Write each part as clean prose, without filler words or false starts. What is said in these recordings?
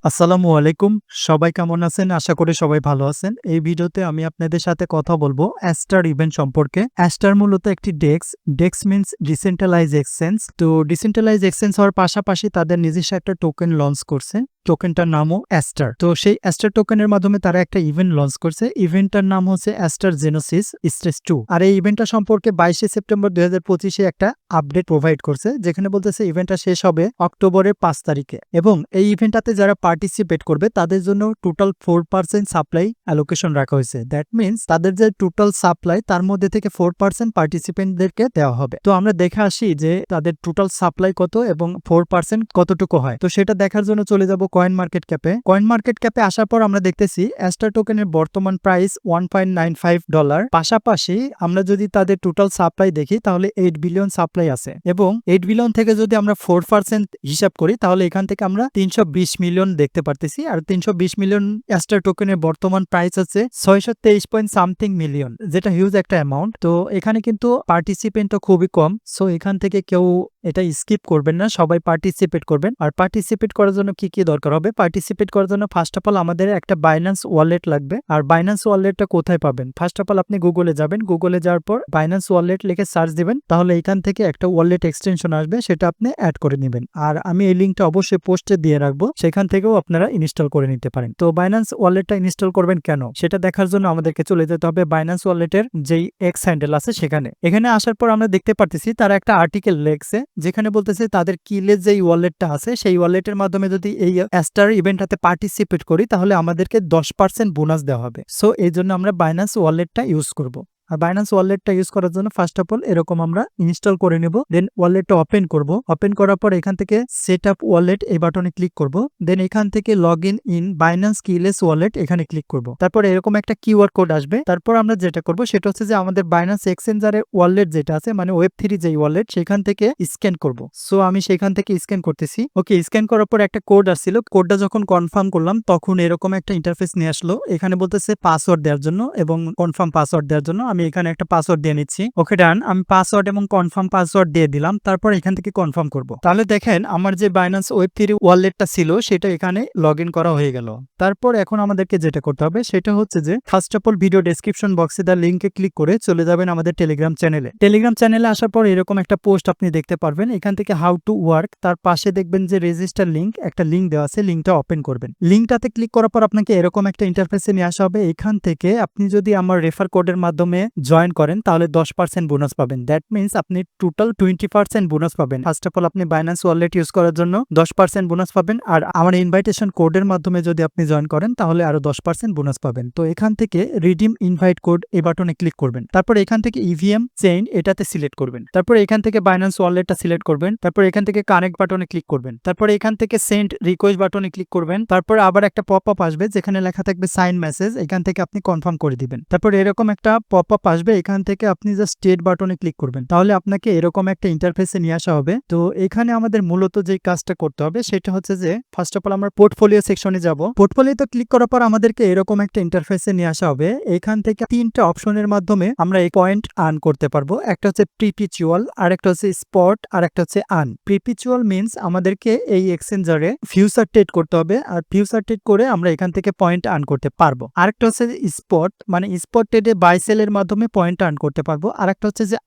আসসালামু আলাইকুম। সবাই কেমন আছেন? আশা করি সবাই ভালো আছেন। এই ভিডিওতে আমি আপনাদের সাথে কথা বলবো অ্যাস্টার ইভেন্ট সম্পর্কে। অ্যাস্টার মূলত একটি ডেক্স। ডেক্স মিনস ডিসেন্ট্রালাইজড এক্সচেঞ্জ। তো ডিসেন্ট্রালাইজড এক্সচেঞ্জ হওয়ার পাশাপাশি তাদের নিজস্ব একটা টোকেন লঞ্চ করছে। টোকেনটার নামও অ্যাস্টার। তো সেই অ্যাস্টার টোকেনের মাধ্যমে তারা একটা ইভেন্ট লঞ্চ করছে। ইভেন্টটার নাম হচ্ছে অ্যাস্টার জেনোসিস স্টেজ 2। আর এই ইভেন্টটা সম্পর্কে 22শে সেপ্টেম্বর 2025 একটা আপডেট প্রোভাইড করছে, যেখানে বলতেছে ইভেন্টটা শেষ হবে অক্টোবরের 5 তারিখে এবং এই ইভেন্টটাতে যারা পার্টিসিপেট করবে তাদের জন্য টোটাল 4% সাপ্লাই অ্যালোকেশন রাখা হয়েছে। দ্যাট মিনস তাদের যে টোটাল সাপ্লাই তার মধ্যে থেকে 4% পার্টিসিপেন্টদেরকে দেওয়া হবে। তো আমরা দেখে আসি যে তাদের টোটাল সাপ্লাই কত এবং 4% কতটুকু হয়। তো সেটা দেখার জন্য চলে যাব কয়েন মার্কেট ক্যাপে। কয়েন মার্কেট ক্যাপে আসার পর আমরা দেখতেছি অ্যাস্টার টোকেনের বর্তমান প্রাইস $1.95। পাশাপাশি আমরা যদি তাদের টোটাল সাপ্লাই দেখি তাহলে 8 বিলিয়ন সাপ্লাই আছে এবং 8 বিলিয়ন থেকে যদি আমরা 4% হিসাব করি তাহলে এখান থেকে আমরা 320 মিলিয়ন দেখতে পারতেছি। আর 320 মিলিয়ন অ্যাস্টার টোকেনের বর্তমান প্রাইস আছে 623 পয়েন্ট সামথিং মিলিয়ন, যেটা হিউজ একটা অ্যামাউন্ট। তো এখানে কিন্তু পার্টিসিপেন্টও খুবই কম। সো এখান থেকে কেউ এটা স্কিপ করবেন না, সবাই পার্টিসিপেট করবেন। আর পার্টিসিপেট করার জন্য কি কি দরকার হবে? পার্টিসিপেট করার জন্য ফার্স্ট অফ অল আমাদের একটা বাইন্যান্স ওয়ালেট লাগবে। আর বাইন্যান্স ওয়ালেটটা কোথায় পাবেন? ফার্স্ট অফ অল আপনি গুগলে যাবেন। গুগলে যাওয়ার পর বাইন্যান্স ওয়ালেট লিখে সার্চ দিবেন, তাহলে এখান থেকে একটা ওয়ালেট এক্সটেনশন আসবে, সেটা আপনি অ্যাড করে নেবেন। আর আমি এই লিঙ্কটা অবশ্যই পোস্টে দিয়ে রাখবো, সেখান থেকেও আপনারা ইনস্টল করে নিতে পারেন। তো বাইন্যান্স ওয়ালেটটা ইনস্টল করবেন কেন সেটা দেখার জন্য আমাদেরকে চলে যেতে হবে বাইন্যান্স ওয়ালেটের যেই এক্স হ্যান্ডেল আছে সেখানে। এখানে আসার পর আমরা দেখতে পারতেছি তারা একটা আর্টিকেল লেখছে, যেখানে বলতেছে তাদের কিলের যে ওয়ালেটটা আছে সেই ওয়ালেটের মাধ্যমে যদি এই অ্যাস্টার ইভেন্টটাতে পার্টিসিপেট করি তাহলে আমাদেরকে 10% বোনাস দেওয়া হবে। সো এই জন্য আমরা বাইন্যান্স ওয়ালেটটা ইউজ করব। আর বাইন্যান্স ওয়ালেটটা ইউজ করার জন্য ফার্স্ট অফ অল এরকম আমরা ইনস্টল করে নেব। দেন ওয়ালেটটা ওপেন করব। ওপেন করার পর এখান থেকে সেট আপ ওয়ালেট এই বাটনে ক্লিক করব। দেন এখান থেকে log in Binance keyless wallet এখানে ক্লিক করব। তারপর এরকম একটা কিউআর কোড আসবে। তারপর আমরা যেটা করব সেটা হচ্ছে যে আমাদের বাইন্যান্স এক্সচেঞ্জারের ওয়ালেট যেটা আছে, মানে ওয়েব3 যেই ওয়ালেট, সেখান থেকে স্ক্যান করব। সো আমি সেখান থেকে স্ক্যান করতেছি। ওকে, স্ক্যান করার পর একটা কোড আসছিল। কোডটা যখন কনফার্ম করলাম তখন এরকম একটা ইন্টারফেস নিয়ে আসলো। এখানে বলতেছে পাসওয়ার্ড দেওয়ার জন্য এবং কনফার্ম পাসওয়ার্ড দেওয়ার জন্য। আমি এখানে একটা পাসওয়ার্ড দিয়ে নিচ্ছি। ওকে ডান, আমি পাসওয়ার্ড এবং কনফার্ম পাসওয়ার্ড দিয়ে দিলাম। তারপর এখান থেকে কনফার্ম করব। তাহলে দেখেন আমার যে বাইন্যান্স ওয়েব3 ওয়ালেটটা ছিল সেটা এখানে লগ ইন করা হয়ে গেল। তারপর এখন আমাদেরকে যেটা করতে হবে সেটা হচ্ছে যে first of all video description বক্সে তার লিঙ্কে ক্লিক করে চলে যাবেন আমাদের টেলিগ্রাম চ্যানেলে। টেলিগ্রাম চ্যানেলে আসার পর এরকম একটা পোস্ট আপনি দেখতে পারবেন। এখান থেকে হাউ টু ওয়ার্ক, তার পাশে দেখবেন যে রেজিস্টার লিঙ্ক, একটা লিঙ্ক দেওয়া আছে, লিঙ্কটা ওপেন করবেন। লিঙ্কটাতে ক্লিক করার পর আপনাকে এরকম একটা ইন্টারফেসে নিয়ে আসা হবে। এখান থেকে আপনি যদি আমার রেফার কোডের মাধ্যমে জয়েন করেন তাহলে 10% বোনাস পাবেন। দ্যাট মিনস আপনি টোটাল 20% বোনাস পাবেন। ফার্স্ট অফ অল আপনি বাইন্যান্স ওয়ালেট ইউজ করার জন্য 10% বোনাস পাবেন। আর আমার ইনভাইটেশন কোডের মাধ্যমে যদি আপনি জয়েন করেন তাহলে আরো 10% বোনাস পাবেন। তো এখান থেকে রিডিম ইনভাইট কোড এই বাটনে ক্লিক করবেন। তারপর এখান থেকে ইভিএম চেইন এটাতে সিলেক্ট করবেন। তারপর এখান থেকে বাইন্যান্স ওয়ালেটটা সিলেক্ট করবেন। তারপর এখান থেকে কানেক্ট বাটনে ক্লিক করবেন। তারপর এখান থেকে সেন্ড রিকোয়েস্ট বাটনে ক্লিক করবেন। তারপর আবার একটা পপ আপ আসবে যেখানে লেখা থাকবে সাইন মেসেজ, এখান থেকে আপনি কনফার্ম করে দিবেন। তারপর এরকম একটা পপ আপ আসবে, এখান থেকে আপনি জাস্ট স্টেট বাটনে ক্লিক করবেন। তাহলে আপনাকে এরকম একটা ইন্টারফেসে নিয়ে আসা হবে। তো এখানে আমাদের মূলত যে কাজটা করতে হবে সেটা হচ্ছে যে ফার্স্ট অফ অল আমরা পোর্টফোলিও সেকশনে যাব। পোর্টফোলিওতে ক্লিক করার পর আমাদেরকে এরকম একটা ইন্টারফেসে নিয়ে আসা হবে। এখান থেকে তিনটা অপশনের মাধ্যমে আমরা এই পয়েন্ট আর্ন করতে পারবো। একটা হচ্ছে প্রিপিচুয়াল, আর একটা হচ্ছে স্পট, আর একটা হচ্ছে আর্ন। প্রিপিচুয়াল মিনস আমাদেরকে এই এক্সচেঞ্জারে ফিউচার ট্রেড করতে হবে, আর ফিউচার ট্রেড করে আমরা এখান থেকে পয়েন্ট আর্ন করতে পারবো। আরেকটা হচ্ছে স্পট, মানে স্পট ট্রেডে বাই সেলের মাধ্যমে পয়েন্ট আর্ন করতে পারবো। আরেকটা হচ্ছে যে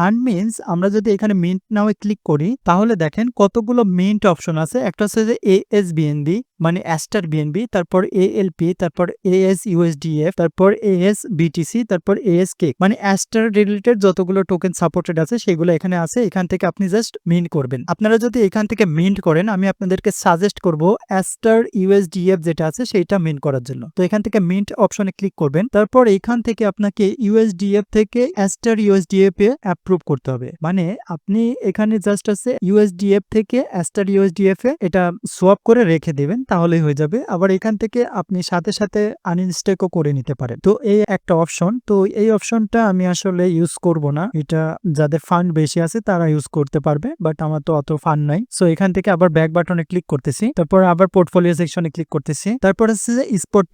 আর্ন মিনস আমরা যদি এখানে মিন্ট নাও ক্লিক করি তাহলে দেখেন কতগুলো মিন্ট অপশন আছে। একটা হচ্ছে যে ASBNB মানে অ্যাস্টার বিএনবি, তারপর ALP, তারপর ASUSDF, তারপর ASBTC, তারপর ASK, মানে অ্যাস্টার রিলেটেড যতগুলো টোকেন সাপোর্টেড আছে সেগুলো এখানে আছে। এখান থেকে আপনি জাস্ট মিন্ট করবেন। আপনারা যদি এখান থেকে মিন্ট করেন আমি আপনাদেরকে সাজেস্ট করব অ্যাস্টার USDF যেটা আছে সেইটা মিন্ট করার জন্য। তো এখান থেকে মিন্ট অপশনে ক্লিক করবেন। তারপর এখান থেকে আপনাকে USDF থেকে অ্যাস্টার USDF এ অ্যাপ্রুভ করতে হবে। মানে আপনি এখানে জাস্ট আছে USDF থেকে অ্যাস্টার USDF এ এটা সোয়াপ করে রেখে দেবেন, তাহলেই হয়ে যাবে। আবার এখান থেকে আপনি সাথে সাথে আনইনস্টেকও করে নিতে পারেন। তো এই একটা অপশন। তো এই অপশনটা আমি আসলে ইউজ করব না, এটা যাদের ফান্ড বেশি আছে তারা ইউজ করতে পারবে, বাট আমার তো অত ফান্ড নাই। সো এখান থেকে আবার ব্যাক বাটনে ক্লিক করতেছি। তারপর আবার পোর্টফোলিও সেকশনে ক্লিক করতেছি। তারপর হচ্ছে যে স্পট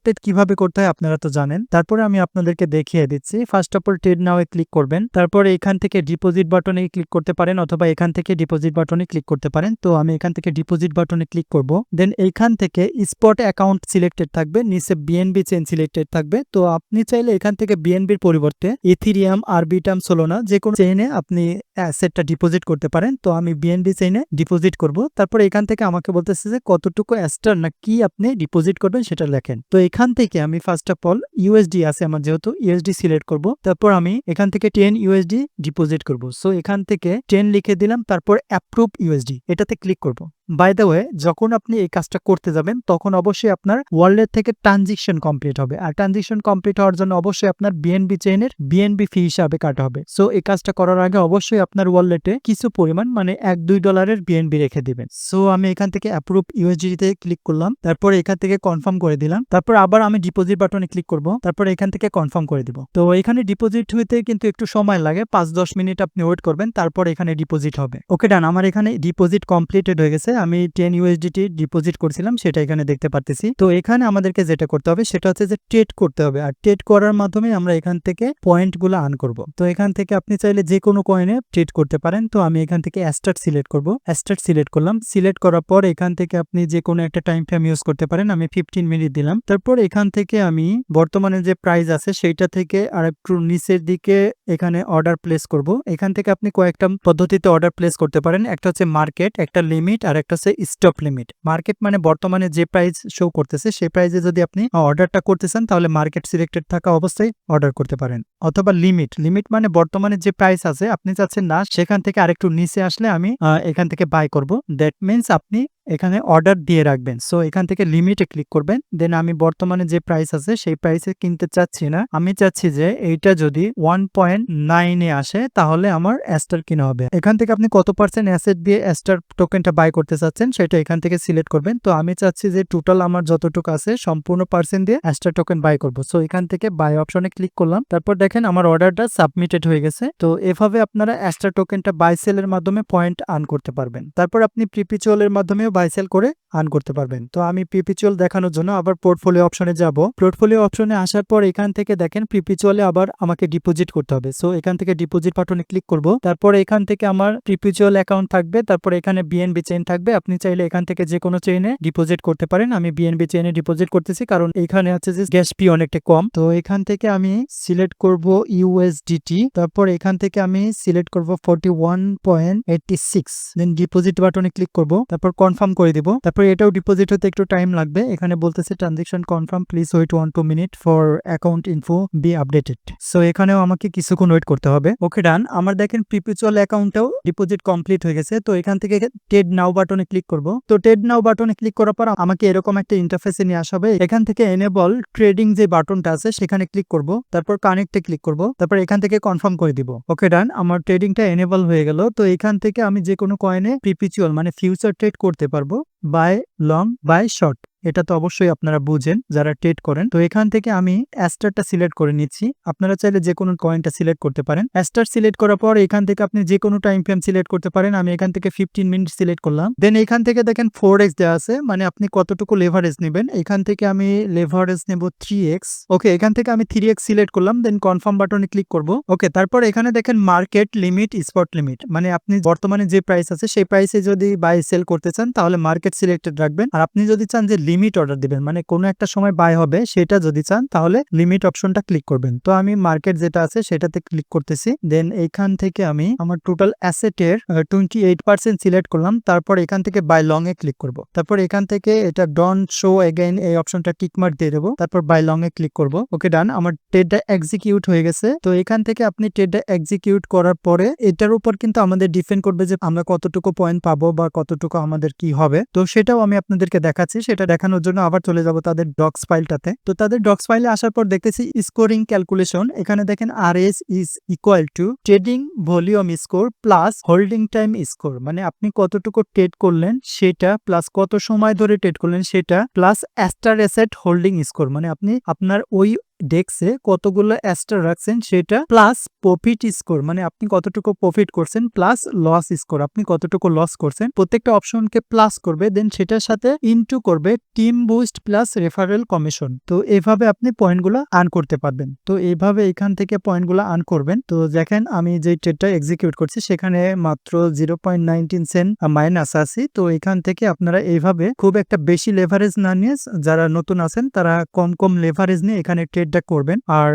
ট্রেড কিভাবে করতে হয় আপনারা তো জানেন, তারপরে আমি আপনাদেরকে দেখিয়ে দিচ্ছি। First of all trade now A click করবেন। তারপর এখান থেকে ডিপোজিট বাটনে ক্লিক করতে পারেন অথবা এখান থেকে ডিপোজিট বাটনে ক্লিক করতে পারেন। তো আমি এখান থেকে ডিপোজিট বাটনে ক্লিক করব। দেন দেন এইখান থেকে স্পট অ্যাকাউন্ট সিলেক্টেড থাকবে, নিচে বিএনবি চেইন সিলেক্টেড থাকবে। তো আপনি চাইলে এখান থেকে বিএনবির পরিবর্তে ইথিরিয়াম, আরবিটাম, সোলোনা যে কোনো চেইনে আপনি অ্যাসেটটা ডিপোজিট করতে পারেন। তো আমি বিএনবি চেইনে ডিপোজিট করব। তারপর এখান থেকে আমাকে বলতেছে যে কতটুকু অ্যাস্টার না কি আপনি ডিপোজিট করবেন সেটা লেখেন। তো এখান থেকে আমি ফার্স্ট অফ অল ইউএসডি আছে আমার, যেহেতু ইউএসডি সিলেক্ট করব। তারপর আমি এখান থেকে 10 ইউএসডি ডিপোজিট করব। সো এখান থেকে 10 লিখে দিলাম, তারপর অ্যাপ্রুভ ইউএসডি এটাতে ক্লিক করব। বাই দ্য ওয়ে, যখন আপনি এই কাজটা করতে যাবেন তখন অবশ্যই আপনার ওয়ালেট থেকে ট্রানজিকশন কমপ্লিট হবে, আর ট্রানজিকশন কমপ্লিট হওয়ার জন্য অবশ্যই আপনার বিএনবি চেইনের বিএনবি ফি হিসাবে কাটা হবে। সো এই কাজটা করার আগে অবশ্যই আপনার ওয়ালেটে কিছু পরিমাণ মানে $1-2 বিএনবি রেখে দিবেন। সো আমি এখান থেকে অ্যাপ্রুভ ইউএসডিতে ক্লিক করলাম, তারপর এখান থেকে কনফার্ম করে দিলাম, তারপর আবার আমি ডিপোজিট বাটনে ক্লিক করব, তারপর এখান থেকে কনফার্ম করে দিব। তো এখানে ডিপোজিট হইতে কিন্তু একটু সময় লাগে, 5-10 মিনিট আপনি ওয়েট করবেন, তারপর এখানে ডিপোজিট হবে। ওকে ডান, আমার এখানে ডিপোজিট কমপ্লিটেড হয়ে গেছে। আমি 10 ইউএসডিটি ডিপোজিট করছিলাম সেটা এখানে দেখতে পারতেছি। তো এখানে আমাদেরকে যেটা করতে হবে সেটা হচ্ছে যে ট্রেড করতে হবে, আর ট্রেড করার মাধ্যমে আমরা এখান থেকে পয়েন্টগুলো আর্ন করব। তো এখান থেকে আপনি চাইলে যে কোনো কয়েনে ট্রেড করতে পারেন। তো আমি এখান থেকে অ্যাস্টার সিলেক্ট করব, অ্যাস্টার সিলেক্ট করলাম। সিলেক্ট করার পর এখান থেকে আপনি যে কোনো একটা টাইম ফ্রেম ইউজ করতে পারেন। আমি 15 মিনিট দিলাম। তারপর এখান থেকে আমি বর্তমানে যে প্রাইস আছে সেইটা থেকে আর একটু নিচের দিকে এখানে অর্ডার প্লেস করব। এখান থেকে আপনি কয়েকটা পদ্ধতিতে অর্ডার প্লেস করতে পারেন। একটা হচ্ছে মার্কেট, একটা লিমিট, আর একটা হচ্ছে স্টপ লিমিট। মার্কেট মানে বর্তমানে যে প্রাইস শো করতেছে সেই প্রাইসে যদি আপনি অর্ডারটা করতে চান তাহলে মার্কেট সিলেক্টেড থাকা অবস্থায় অর্ডার করতে পারেন। অথবা লিমিট, লিমিট মানে বর্তমানে যে প্রাইস আছে আপনি চাচ্ছেন না সেখান থেকে আরেকটু নিচে আসলে আমি এখান থেকে বাই করব। দ্যাট মিনস আপনি এখানে অর্ডার দিয়ে রাখবেন। সো এখান থেকে লিমিটে ক্লিক করবেন। দেন আমি বর্তমানে যে প্রাইস আছে সেই প্রাইসে কিনতে চাচ্ছি না, আমি চাচ্ছি যে এইটা যদি 1.9 আসে তাহলে আমার অ্যাস্টার কিনা হবে। এখান থেকে আপনি কত পার্সেন্ট অ্যাসেট দিয়ে অ্যাস্টার টোকেনটা বাই করতে চাচ্ছেন সেটা এখান থেকে সিলেক্ট করবেন। তো আমি চাচ্ছি যে টোটাল আমার যতটুকু আছে সম্পূর্ণ পার্সেন্ট দিয়ে অ্যাস্টার টোকেন বাই করব। সো এখান থেকে বাই অপশনে ক্লিক করলাম, তারপর দেখেন আমার অর্ডারটা সাবমিটেড হয়ে গেছে। তো এভাবে আপনারা অ্যাস্টার টোকেনটা বাই সেলের মাধ্যমে পয়েন্ট আর্ন করতে পারবেন। তারপর আপনি প্রিপিচুয়ালের মাধ্যমেও বাই সেল করে আর্ন করতে পারবেন। তো আমি প্রিপিচুয়াল দেখানোর জন্য আবার পোর্টফোলিও অপশনে যাব। পোর্টফোলিও অপশনে আসার পর এখান থেকে দেখেন প্রিপিচুয়ালে আবার আমাকে ডিপোজিট করতে হবে। সো এখান থেকে ডিপোজিট বাটনে ক্লিক করব। তারপর এখান থেকে আমার প্রিপিচুয়াল অ্যাকাউন্ট থাকবে, তারপর এখানে বিএনবি চেইন থাকবে। আপনি চাইলে এখান থেকে যে কোনো চেইনে ডিপোজিট করতে পারেন। আমি বিএনবি চেইনে ডিপোজিট করতেছি কারণ এখানে হচ্ছে যে গ্যাস ফি অনেকটা কম। তো এখান থেকে আমি সিলেক্ট করব ইউএসডিটি, তারপর এখান থেকে আমি সিলেক্ট করব 41.86, দেন ডিপোজিট বাটনে ক্লিক করব, তারপর কনফার্ম করে দিব। তারপর এটাও ডিপোজিট হতে একটু টাইম লাগবে। এখানে বলতেছে transaction confirm, please wait 1-2 minute for account info be updated. So এখানেও আমাকে কিছুক্ষণ ওয়েট করতে হবে। ওকে ডান, আমার দেখেন প্রিপিচুয়াল অ্যাকাউন্টেও ডিপোজিট কমপ্লিট হয়ে গেছে। তো এখান থেকে ট্রেড নাও বাটনে ক্লিক করব। তো ট্রেড নাও বাটনে ক্লিক করার পর আমাকে এরকম একটা ইন্টারফেসে নিয়ে আসা হবে। এখান থেকে এনেবল ট্রেডিং যে বাটনটা আছে সেখানে ক্লিক করব, তারপর কানেক্টে ক্লিক করব, তারপর এখান থেকে কনফার্ম করে দিব। ওকে ডান, আমার ট্রেডিংটা এনেবল হয়ে গেল। তো এখান থেকে আমি যে কোনো কয়েনে প্রিপিচুয়াল মানে ফিউচার ট্রেড করতে পারবো, বাই লং বাই শর্ট। এটা তো অবশ্যই আপনারা বুঝেন যারা ট্রেড করেন। তো এখান থেকে আমি অ্যাস্টারটা সিলেক্ট করে নিচ্ছি। আপনারা চাইলে যে কোনো কয়েনটা সিলেক্ট করতে পারেন। অ্যাস্টার সিলেক্ট করার পর এখান থেকে আপনি যে কোনো টাইম ফ্রেম সিলেক্ট করতে পারেন। আমি এখান থেকে 15 মিনিট সিলেক্ট করলাম। দেন এখান থেকে দেখেন 4x দেওয়া আছে, মানে আপনি কতটুকু লেভারেজ নেবেন। এখান থেকে আমি লেভারেজ নেব 3x। ওকে, এখান থেকে আমি 3x সিলেক্ট করলাম, দেন কনফার্ম বাটনে ক্লিক করব। ওকে, তারপর এখানে দেখেন মার্কেট লিমিট, স্পট লিমিট, মানে আপনি বর্তমানে যে প্রাইস আছে সেই প্রাইসে যদি বাই সেল করতে চান তাহলে মার্কেট সিলেক্টেড রাখবেন। আর আপনি যদি চান যে লিমিট অর্ডার দিবেন মানে কোনো একটা সময় বাই হবে সেটা যদি চান তাহলে লিমিট অপশনটা ক্লিক করবেন। তো আমি মার্কেট যেটা আছে সেটাতে ক্লিক করতেছি। দেন এইখান থেকে আমি আমার টোটাল অ্যাসেটের 28% সিলেক্ট করলাম। তারপর এখান থেকে বাই লং এ ক্লিক করব। তারপর এখান থেকে এটা ডোন্ট শো এগেইন এই অপশনটা টিক মার্ক দিয়ে দেবো। তারপর বাই লং এ ক্লিক করব। ওকে ডান, আমার ট্রেডটা এক্সিকিউট হয়ে গেছে। তো এখান থেকে আপনি ট্রেডটা এক্সিকিউট করার পরে এটার উপর কিন্তু আমাদের ডিপেন্ড করবে যে আমরা কতটুকু পয়েন্ট পাবো বা কতটুকু আমাদের কি হবে। তো সেটাও আমি আপনাদেরকে দেখাচ্ছি। সেটা দেখানোর জন্য আবার চলে যাব তাদের ডক্স ফাইলটাতে। তো তাদের ডক্স ফাইলে আসার পর দেখতেছি স্কোরিং ক্যালকুলেশন। এখানে দেখেন RS is equal to trading volume score plus holding time score, মানে আপনি কতটুকু ট্রেড করলেন সেটা প্লাস কত সময় ধরে ট্রেড করলেন সেটা plus ester asset holding score, মানে আপনি আপনার ওই ডেক্সে কতগুলো অ্যাস্টার রাখছেন সেটা প্লাস প্রফিট স্কোর, মানে আপনি কতটুকু প্রফিট করছেন প্লাস লস স্কোর, আপনি কতটুকু লস করছেন, প্রত্যেকটা অপশনকে প্লাস করবে, দেন সেটার সাথে ইনটু করবে team boost plus referral commission. তো এইভাবে আপনি পয়েন্টগুলো আর্ন করতে পারবেন। তো এইভাবে এখান থেকে পয়েন্টগুলো আর্ন করবেন। তো দেখেন আমি যে ট্রেডটা এক্সিকিউট করছি সেখানে মাত্র 0.19 সেন্ট মাইনাস আছি। তো এখান থেকে আপনারা এইভাবে খুব একটা বেশি লেভারেজ না নিয়ে, যারা নতুন আছেন তারা কম কম লেভারেজ নিয়ে এখানে ট্রেডটা করবেন, আর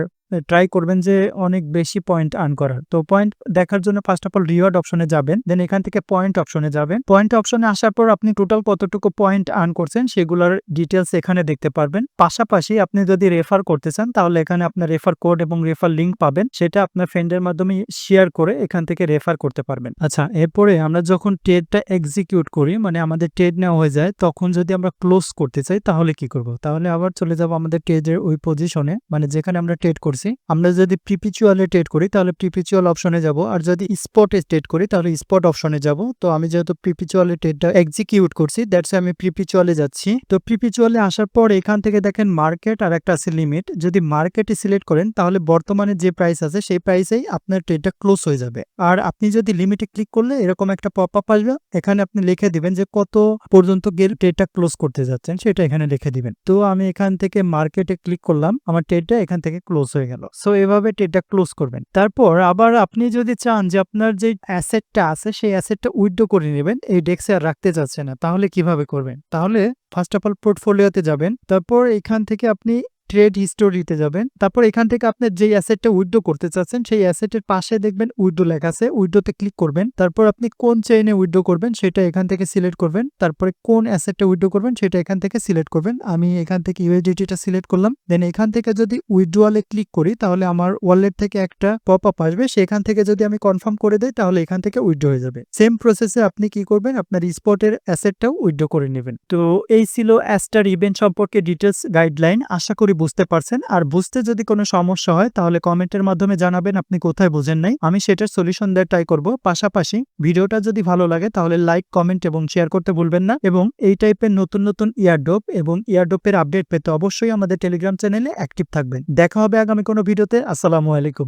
ট্রাই করবেন যে অনেক বেশি পয়েন্ট আর্ন করার। তো পয়েন্ট দেখার জন্য ফার্স্ট অফ অল রিওয়ার্ড অপশনে যাবেন, দেন এখান থেকে পয়েন্ট অপশনে যাবেন। পয়েন্ট অপশনে আসার পর আপনি টোটাল কতটুকু পয়েন্ট আর্ন করছেন সেগুলোর ডিটেলস এখানে দেখতে পারবেন। পাশাপাশি আপনি যদি রেফার করতে চান তাহলে এখানে আপনার রেফার কোড এবং রেফার লিঙ্ক পাবেন, সেটা আপনার ফ্রেন্ডের মাধ্যমে শেয়ার করে এখান থেকে রেফার করতে পারবেন। আচ্ছা, এরপরে আমরা যখন ট্রেডটা এক্সিকিউট করি, মানে আমাদের ট্রেড নেওয়া হয়ে যায়, তখন যদি আমরা ক্লোজ করতে চাই তাহলে কি করব? তাহলে আবার চলে যাব আমাদের ট্রেডের ওই পজিশনে, মানে যেখানে আমরা ট্রেড করছি। আমরা যদি প্রিপিচুয়ালে ট্রেড করি তাহলে প্রিপিচুয়াল অপশনে যাব, আর যদি স্পটে ট্রেড করি তাহলে স্পট অপশনে যাব। তো আমি যেহেতু প্রিপিচুয়ালে ট্রেডটা এক্সিকিউট করছি, দ্যাটস আমি প্রিপিচুয়ালে যাচ্ছি। তো প্রিপিচুয়ালে আসার পর এখান থেকে দেখেন মার্কেট আর একটা আছে লিমিট। যদি মার্কেটে সিলেক্ট করেন তাহলে বর্তমানে যে প্রাইস আছে সেই প্রাইসেই আপনার ট্রেডটা ক্লোজ হয়ে যাবে। আর আপনি যদি লিমিটে ক্লিক করলে এরকম একটা পপ আপ আসবে, এখানে আপনি লিখে দিবেন যে কত পর্যন্ত গেলে ট্রেডটা ক্লোজ করতে যাচ্ছেন সেটা এখানে লিখে দিবেন। তো আমি এখান থেকে মার্কেটে ক্লিক করলাম, আমার ট্রেডটা এখান থেকে ক্লোজ হয়ে গেল। সো এভাবে ট্রেডটা ক্লোজ করবেন। তারপর আবার আপনি যদি চান যে আপনার যে অ্যাসেটটা আছে সেই অ্যাসেটটা উইথড্র করে নেবেন, এই ডেস্কে আর রাখতে চাচ্ছে না, তাহলে কিভাবে করবেন? তাহলে ফার্স্ট অফ অল পোর্টফোলিওতে যাবেন, তারপর এখান থেকে আপনি ট্রেড হিস্টোরিতে যাবেন, তারপর এখান থেকে আপনার যেই অ্যাসেটটা উইথড্র করতে চাচ্ছেন সেই অ্যাসেটের পাশে দেখবেন উইথড্র লেখা আছে, উইথড্রতে ক্লিক করবেন। তারপর আপনি কোন চেইনে উইথড্র করবেন সেটা এখান থেকে সিলেক্ট করবেন, তারপরে কোন অ্যাসেটটা উইথড্র করবেন সেটা এখান থেকে সিলেক্ট করবেন। আমি এখান থেকে ইউএসডিটিটা সিলেক্ট করলাম, দেন এখান থেকে যদি উইথড্রয়ালে ক্লিক করি তাহলে আমার ওয়ালেট থেকে একটা পপ আপ আসবে, সেখান থেকে যদি আমি কনফার্ম করে দেই তাহলে এখান থেকে উইথড্র হয়ে যাবে। সেম প্রসেসে আপনি কি করবেন, আপনার স্পটের অ্যাসেটটাও উইথড্র করে নেবেন। তো এই ছিল অ্যাস্টার ইভেন্ট সম্পর্কে ডিটেলস গাইডলাইন। আশা করি বুঝতে পারছেন। আর বুঝতে যদি কোনো সমস্যা হয় তাহলে কমেন্টের মাধ্যমে জানাবেন আপনি কোথায় বুঝেন নাই, আমি সেটার সলিউশন দেওয়ার ট্রাই করব। পাশাপাশি ভিডিওটা যদি ভালো লাগে তাহলে লাইক, কমেন্ট এবং শেয়ার করতে ভুলবেন না, এবং এই টাইপের নতুন নতুন ইয়ারড্রপ এবং ইয়ারড্রপের আপডেট পেতে অবশ্যই আমাদের টেলিগ্রাম চ্যানেলে অ্যাক্টিভ থাকবেন। দেখা হবে আগামী কোনো ভিডিওতে। আসসালামু আলাইকুম।